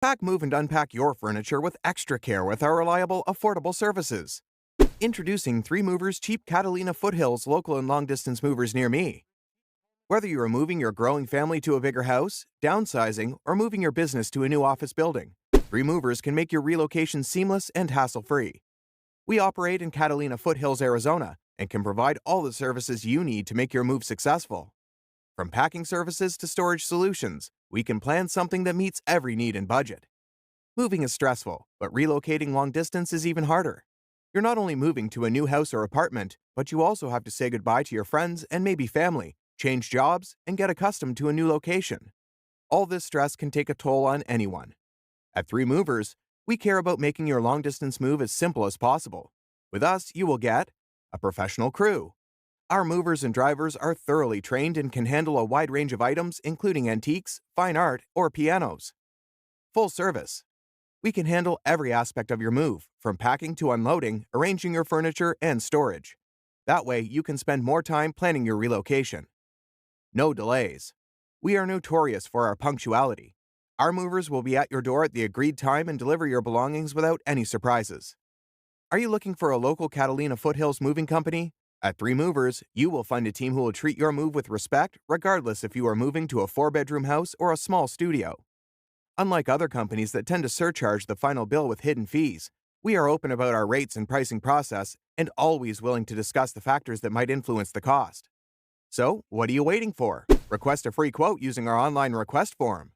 Pack, move, and unpack your furniture with extra care with our reliable, affordable services. Introducing 3Movers Cheap Catalina Foothills local and long-distance movers near me. Whether you are moving your growing family to a bigger house, downsizing, or moving your business to a new office building, 3Movers can make your relocation seamless and hassle-free. We operate in Catalina Foothills, Arizona, and can provide all the services you need to make your move successful. From packing services to storage solutions, we can plan something that meets every need and budget. Moving is stressful, but relocating long distance is even harder. You're not only moving to a new house or apartment, but you also have to say goodbye to your friends and maybe family, change jobs, and get accustomed to a new location. All this stress can take a toll on anyone. At 3Movers, we care about making your long-distance move as simple as possible. With us, you will get a professional crew. Our movers and drivers are thoroughly trained and can handle a wide range of items, including antiques, fine art, or pianos. Full service. We can handle every aspect of your move, from packing to unloading, arranging your furniture, and storage. That way, you can spend more time planning your relocation. No delays. We are notorious for our punctuality. Our movers will be at your door at the agreed time and deliver your belongings without any surprises. Are you looking for a local Catalina Foothills moving company? At 3Movers, you will find a team who will treat your move with respect, regardless if you are moving to a 4-bedroom house or a small studio. Unlike other companies that tend to surcharge the final bill with hidden fees, we are open about our rates and pricing process and always willing to discuss the factors that might influence the cost. So, what are you waiting for? Request a free quote using our online request form.